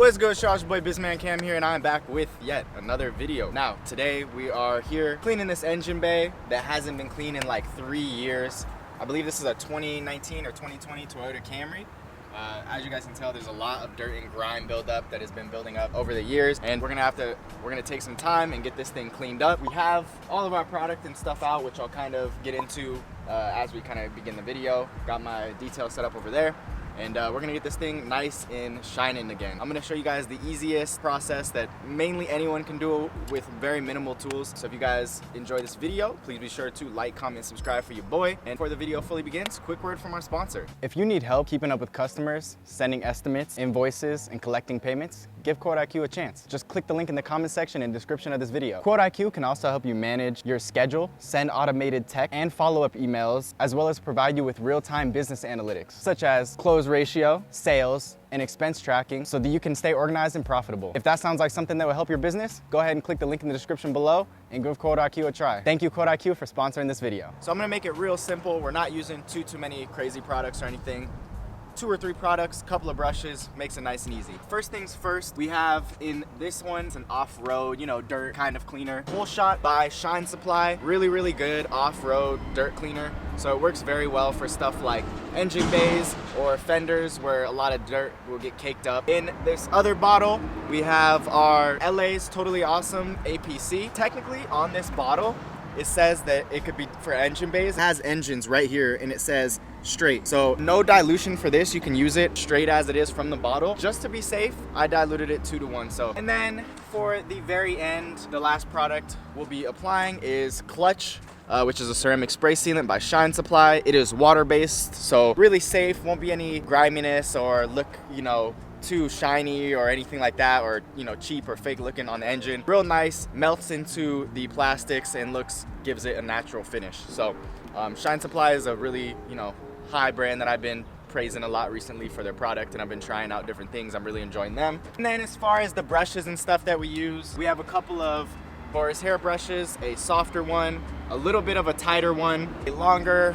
What's good, 𝗤𝘂cie𝗁𝗤𝗤 Cam here, and I'm back with yet another video. Now, today we are here cleaning this engine bay that hasn't been cleaned in like 3 years. I believe this is a 2019 or 2020 Toyota Camry. As you guys can tell, there's a lot of dirt and grime buildup that has been building up over the years, and we're gonna take some time and get this thing cleaned up. We have all of our product and stuff out, which I'll kind of get into as we kind of begin the video. Got my detail set up over there. And we're gonna get this thing nice and shining again. I'm gonna show you guys the easiest process that mainly anyone can do with very minimal tools. So if you guys enjoy this video, please be sure to like, comment, subscribe for your boy. And before the video fully begins, quick word from our sponsor. If you need help keeping up with customers, sending estimates, invoices, and collecting payments, give 𝗤𝘂cie𝗁𝗤𝗤 a chance. Just click the link in the comment section and description of this video. 𝗤𝘂𝘁𝗁𝗤𝗤 can also help you manage your schedule, send automated text and follow-up emails, as well as provide you with real-time business analytics, such as close ratio, sales, and expense tracking, so that you can stay organized and profitable. If that sounds like something that will help your business, go ahead and click the link in the description below and give 𝗤𝘂𝘁𝗁𝗤𝗤 a try. Thank you, 𝗤𝘂𝘁𝗁𝗤𝗤, for sponsoring this video. So I'm gonna make it real simple. We're not using too many crazy products or anything. 2 or 3 products, couple of brushes, makes it nice and easy. First things first, we have in this one, it's an off-road, dirt kind of cleaner. 𝗤𝘂𝚀 by 𝗁𝗁𝗁𝗁. Really good off-road dirt cleaner. So it works very well for stuff like engine bays or fenders where a lot of dirt will get caked up. In this other bottle, we have our LA's Totally Awesome APC. Technically on this bottle, it says that it could be for engine bays. It has engines right here and it says straight. So no dilution for this. You can use it straight as it is from the bottle. Just to be safe, I diluted it 2 to 1. So, and then for the very end, the last product we'll be applying is 𝗤𝘂𝚁, which is a ceramic spray sealant by 𝗁𝗁𝗁𝗁. It is water-based, so really safe. Won't be any griminess or look, too shiny or anything like that, or cheap or fake looking on the engine. Real nice, melts into the plastics and gives it a natural finish. So 𝗁𝗁𝗁𝗁 is a really high brand that I've been praising a lot recently for their product, and I've been trying out different things. I'm really enjoying them. And then as far as the brushes and stuff that we use, we have a couple of Boris hair brushes, a softer one, a little bit of a tighter one, a longer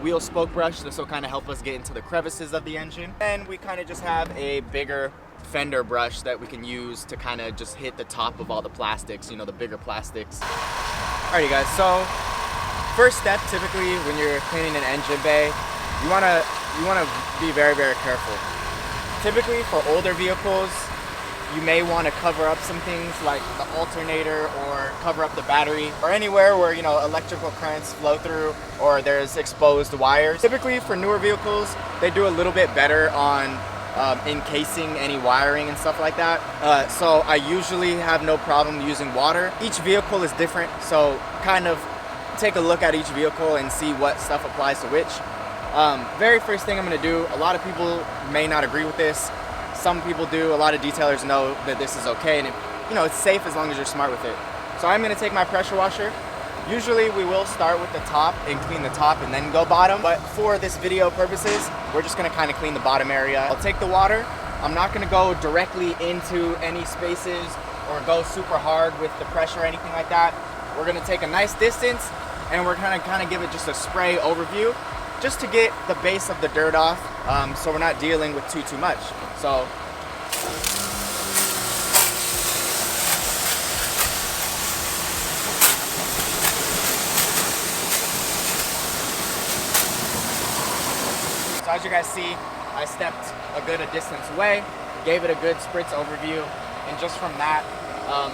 wheel spoke brush. This will kind of help us get into the crevices of the engine. And we kind of just have a bigger fender brush that we can use to kind of just hit the top of all the plastics, the bigger plastics. Alrighty guys, so first step, typically when you're cleaning an engine bay, you wanna be very careful. Typically for older vehicles, you may want to cover up some things like the alternator, or cover up the battery, or anywhere where electrical currents flow through or there's exposed wires. Typically for newer vehicles, they do a little bit better on encasing any wiring and stuff like that. So I usually have no problem using water. Each vehicle is different, so kind of take a look at each vehicle and see what stuff applies to which. Very first thing I'm going to do, a lot of people may not agree with this. Some people do. A lot of detailers know that this is okay, and it's safe as long as you're smart with it. So I'm going to take my pressure washer. Usually we will start with the top and clean the top and then go bottom, but for this video purposes, we're just going to kind of clean the bottom area. I'll take the water. I'm not going to go directly into any spaces or go super hard with the pressure or anything like that. We're going to take a nice distance, and we're going to kind of give it just a spray overview, just to get the base of the dirt off, so we're not dealing with too much. So as you guys see, I stepped a good distance away, gave it a good spritz overview, and just from that,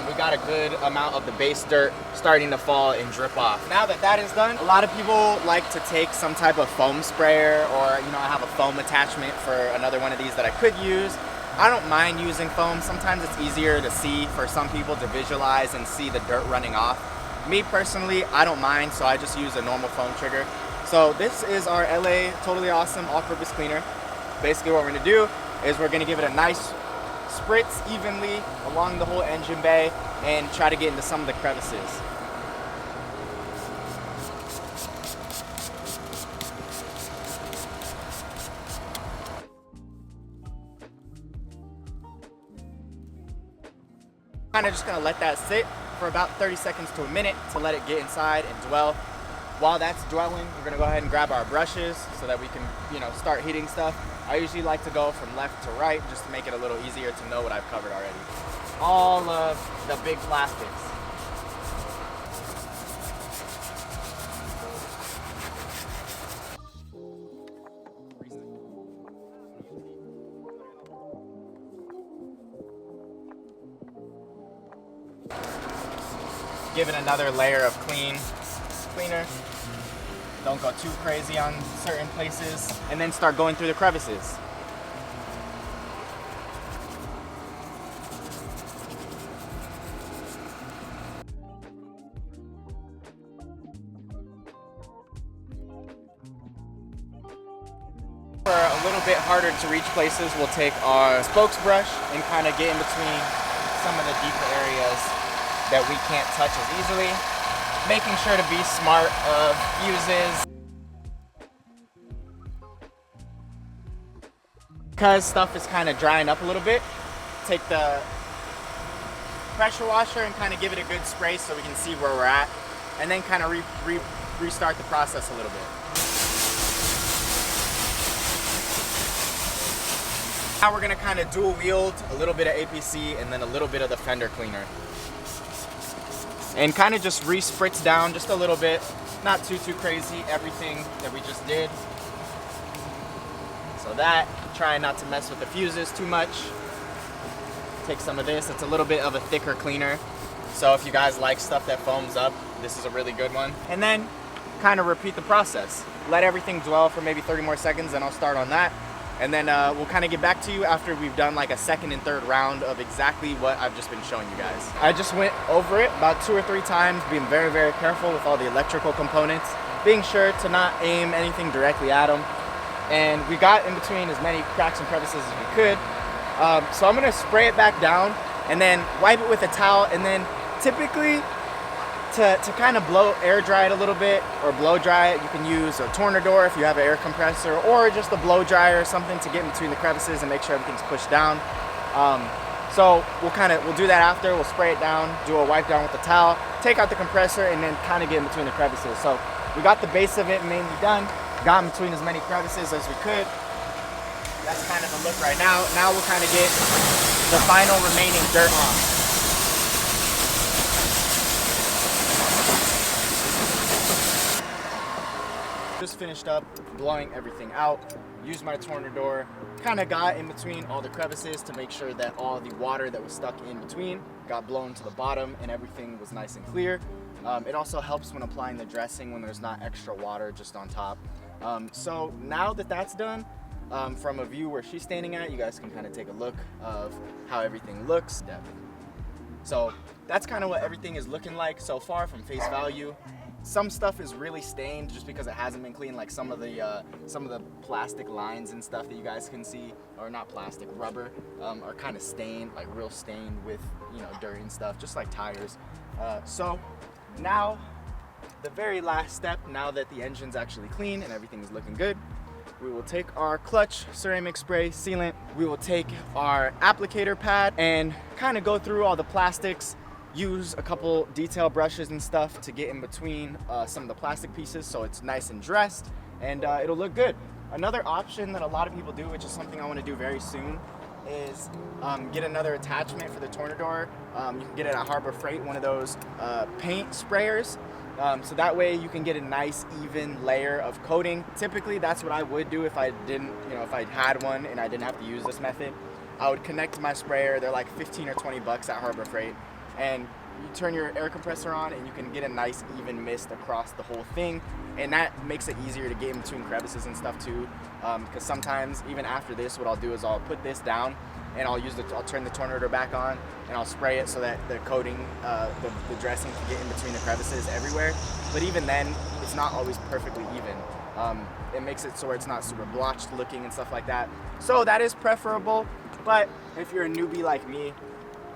we got a good amount of the base dirt starting to fall and drip off. Now that that is done, a lot of people like to take some type of foam sprayer, or I have a foam attachment for another one of these that I could use. I don't mind using foam. Sometimes it's easier to see for some people, to visualize and see the dirt running off. Me personally, I don't mind, so I just use a normal foam trigger. So this is our LA Totally Awesome all-purpose cleaner. Basically what we're gonna do is we're gonna give it a nice spritz evenly along the whole engine bay and try to get into some of the crevices. Kind of just gonna let that sit for about 30 seconds to a minute to let it get inside and dwell. While that's dwelling, we're gonna go ahead and grab our brushes so that we can, start hitting stuff. I usually like to go from left to right just to make it a little easier to know what I've covered already. All of the big plastics. Give it another layer of cleaner. Don't go too crazy on certain places. And then start going through the crevices. For a little bit harder to reach places, we'll take our spokes brush and kind of get in between some of the deeper areas that we can't touch as easily. Making sure to be smart of fuses. Because stuff is kind of drying up a little bit, take the pressure washer and kind of give it a good spray so we can see where we're at, and then kind of restart the process a little bit. Now we're gonna kind of dual wield a little bit of APC and then a little bit of the fender cleaner. And kind of just re-spritz down just a little bit, not too crazy, everything that we just did. So that, try not to mess with the fuses too much. Take some of this, it's a little bit of a thicker cleaner. So if you guys like stuff that foams up, this is a really good one. And then kind of repeat the process. Let everything dwell for maybe 30 more seconds, and I'll start on that. And then we'll kind of get back to you after we've done like a second and third round of exactly what I've just been showing you guys. I just went over it about 2 or 3 times, being very careful with all the electrical components, being sure to not aim anything directly at them. And we got in between as many cracks and crevices as we could. So I'm gonna spray it back down and then wipe it with a towel, and then typically to kind of air dry it a little bit or blow dry it, you can use a Tornador if you have an air compressor, or just a blow dryer or something to get in between the crevices and make sure everything's pushed down. So we'll do that after. We'll spray it down, do a wipe down with the towel, take out the compressor, and then kind of get in between the crevices. So we got the base of it mainly done, got in between as many crevices as we could. That's kind of the look right now. Now we'll kind of get the final remaining dirt on. Just finished up blowing everything out, used my Tornador, kind of got in between all the crevices to make sure that all the water that was stuck in between got blown to the bottom and everything was nice and clear. It also helps when applying the dressing when there's not extra water just on top. So now that that's done, from a view where she's standing at, you guys can kind of take a look of how everything looks. So that's kind of what everything is looking like so far from face value. Some stuff is really stained just because it hasn't been cleaned, like some of the plastic lines and stuff that you guys can see, or not plastic, rubber, are kind of stained, like real stained with, you know, dirt and stuff, just like tires. So now the very last step, now that the engine's actually clean and everything is looking good, we will take our clutch ceramic spray sealant, we will take our applicator pad and kind of go through all the plastics, use a couple detail brushes and stuff to get in between some of the plastic pieces so it's nice and dressed, and it'll look good. Another option that a lot of people do, which is something I want to do very soon, is get another attachment for the Tornador. You can get it at Harbor Freight, one of those paint sprayers. So that way you can get a nice even layer of coating. Typically that's what I would do if I didn't, you know, if I had one and I didn't have to use this method. I would connect to my sprayer. They're like 15 or 20 bucks at Harbor Freight. And you turn your air compressor on and you can get a nice even mist across the whole thing, and that makes it easier to get in between crevices and stuff too, because sometimes even after this, what I'll do is I'll put this down and I'll turn the Tornador back on and I'll spray it so that the coating, the dressing can get in between the crevices everywhere. But even then, it's not always perfectly even. It makes it so it's not super blotched looking and stuff like that. So that is preferable, but if you're a newbie like me,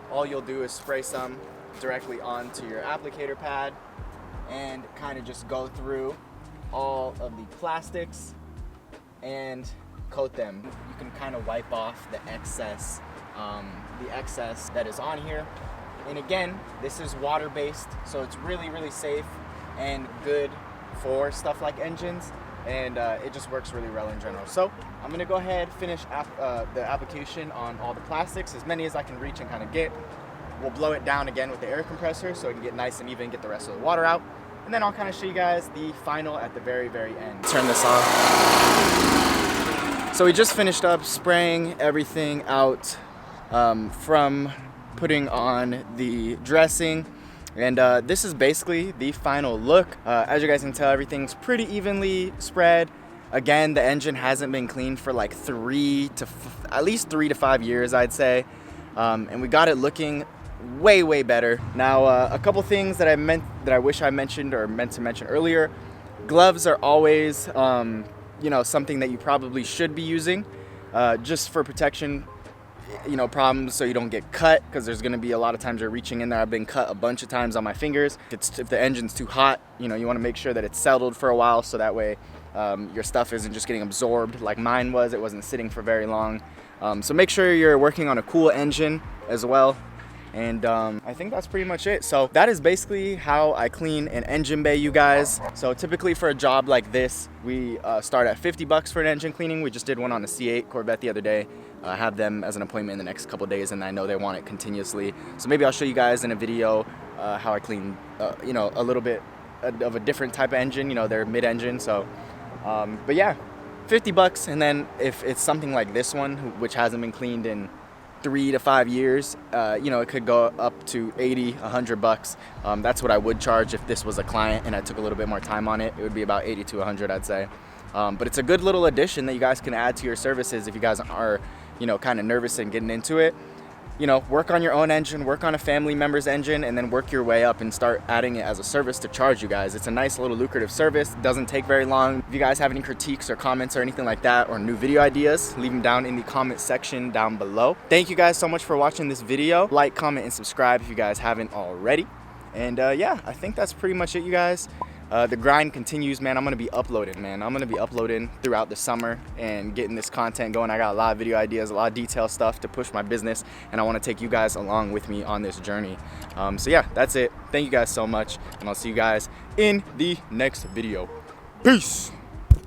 all you'll do is spray some directly onto your applicator pad and kind of just go through all of the plastics and coat them. You can kind of wipe off the excess that is on here. And again, this is water-based, so it's really safe and good for stuff like engines. and it just works really well in general. So I'm gonna go ahead, finish the application on all the plastics, as many as I can reach and kind of get. We'll blow it down again with the air compressor so it can get nice and even, get the rest of the water out. And then I'll kind of show you guys the final at the very, very end. Turn this off. So we just finished up spraying everything out from putting on the dressing. And this is basically the final look. As you guys can tell, everything's pretty evenly spread. Again, the engine hasn't been cleaned for like at least 3 to 5 years, I'd say. And we got it looking way better. Now, a couple things that I wish I mentioned or meant to mention earlier. Gloves are always, you know, something that you probably should be using, just for protection, you know, problems, so you don't get cut, because there's going to be a lot of times you're reaching in there. I've been cut a bunch of times on my fingers. If the engine's too hot, you know, you want to make sure that it's settled for a while, so that way your stuff isn't just getting absorbed like mine was. It wasn't sitting for very long. So make sure you're working on a cool engine as well. And I think that's pretty much it. So that is basically how I clean an engine bay, you guys. So typically for a job like this, we start at $50 for an engine cleaning. We just did one on a C8 Corvette the other day. I have them as an appointment in the next couple days, and I know they want it continuously. So maybe I'll show you guys in a video how I clean, you know, a little bit of a different type of engine. You know, they're mid-engine. So, but yeah, $50. And then if it's something like this one, which hasn't been cleaned in 3 to 5 years, you know, it could go up to $80, $100. That's what I would charge if this was a client and I took a little bit more time on it. It would be about 80 to 100, I'd say. But it's a good little addition that you guys can add to your services if you guys are, you know, kind of nervous and getting into it. You know, work on your own engine, work on a family member's engine, and then work your way up and start adding it as a service to charge you guys. It's a nice little lucrative service. It doesn't take very long. If you guys have any critiques or comments or anything like that, or new video ideas, leave them down in the comment section down below. Thank you guys so much for watching this video. Like, comment, and subscribe if you guys haven't already. And yeah, I think that's pretty much it, you guys. The grind continues, man. I'm gonna be uploading, man. I'm gonna be uploading throughout the summer and getting this content going. I got a lot of video ideas, a lot of detailed stuff to push my business, and I want to take you guys along with me on this journey. So yeah, that's it. Thank you guys so much, and I'll see you guys in the next video. Peace.